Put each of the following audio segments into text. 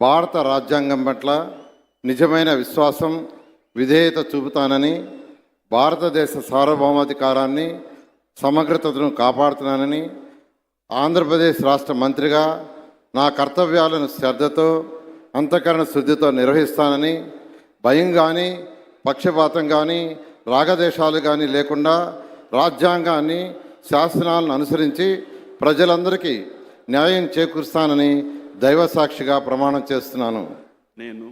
భారత రాజ్యాంగం పట్ల నిజమైన విశ్వాసం, విధేయత చూపుతానని, భారతదేశ సార్వభౌమాధికారాన్ని, సమగ్రతను కాపాడుతున్నానని, ఆంధ్రప్రదేశ్ రాష్ట్ర మంత్రిగా నా కర్తవ్యాలను శ్రద్ధతో, అంతఃకరణ శుద్ధితో నిర్వహిస్తానని, భయం కానీ, పక్షపాతం కానీ, రాగదేశాలు కానీ లేకుండా రాజ్యాంగాన్ని, శాసనాలను అనుసరించి ప్రజలందరికీ న్యాయం చేకూరుస్తానని దైవసాక్షిగా ప్రమాణం చేస్తున్నాను. నేను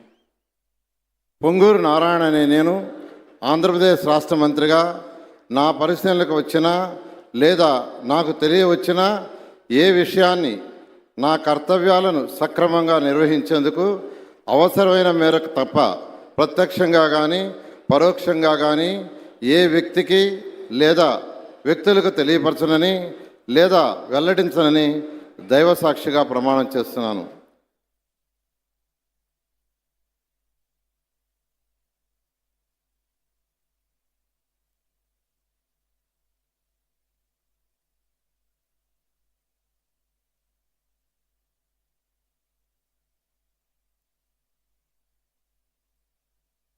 పొంగూరు నారాయణ అనే నేను ఆంధ్రప్రదేశ్ రాష్ట్ర మంత్రిగా నా పరిశీలనకు వచ్చినా లేదా నాకు తెలియవచ్చినా ఏ విషయాన్ని నా కర్తవ్యాలను సక్రమంగా నిర్వహించేందుకు అవసరమైన మేరకు తప్ప ప్రత్యక్షంగా కానీ పరోక్షంగా కానీ ఏ వ్యక్తికి లేదా వ్యక్తులకు తెలియపరచనని లేదా వెల్లడించనని దైవసాక్షిగా ప్రమాణం చేస్తున్నాను.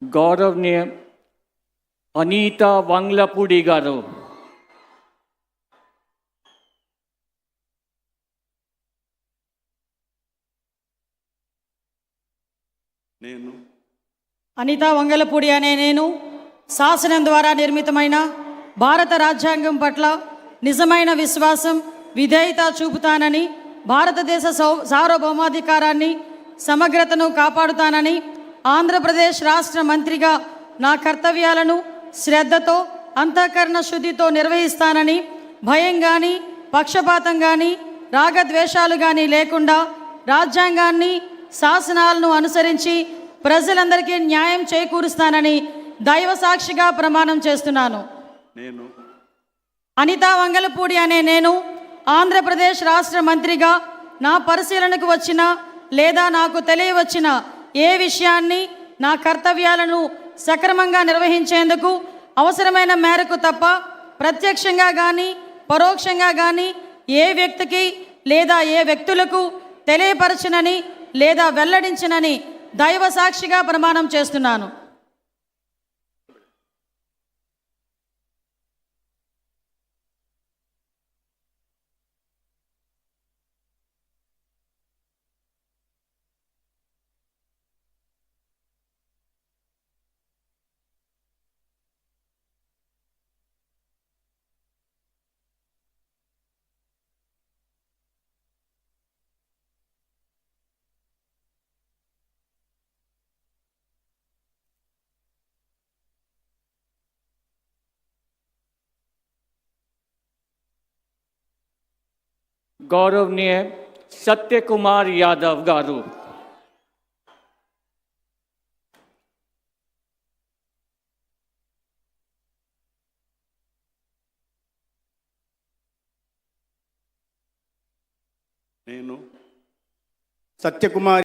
గౌరవనీయ అనితా వంగ్లపూడి గారు, నేను అనితా వంగలపూడి అనే నేను శాసనం ద్వారా నిర్మితమైన భారత రాజ్యాంగం పట్ల నిజమైన విశ్వాసం, విధేయత చూపుతానని, భారతదేశ సార్వభౌమాధికారాన్ని, సమగ్రతను కాపాడుతానని, ఆంధ్రప్రదేశ్ రాష్ట్ర మంత్రిగా నా కర్తవ్యాలను శ్రద్ధతో, అంతఃకరణ శుద్ధితో నిర్వహిస్తానని, భయం కానీ, పక్షపాతం కానీ, రాగద్వేషాలు కానీ లేకుండా రాజ్యాంగాన్ని, శాసనాలను అనుసరించి ప్రజలందరికీ న్యాయం చేకూరుస్తానని దైవసాక్షిగా ప్రమాణం చేస్తున్నాను. నేను అనితా వంగలపూడి అనే నేను ఆంధ్రప్రదేశ్ రాష్ట్ర మంత్రిగా నా పరిశీలనకు వచ్చిన లేదా నాకు తెలియవచ్చిన ఏ విషయాన్ని నా కర్తవ్యాలను సక్రమంగా నిర్వహించేందుకు అవసరమైన మేరకు తప్ప ప్రత్యక్షంగా కానీ పరోక్షంగా కానీ ఏ వ్యక్తికి లేదా ఏ వ్యక్తులకు తెలియపరచనని లేదా వెల్లడించనని దైవ సాక్షిగా ప్రమాణం చేస్తున్నాను. గౌరవనీయ సత్యకుమార్ యాదవ్ గారు, నేను సత్యకుమార్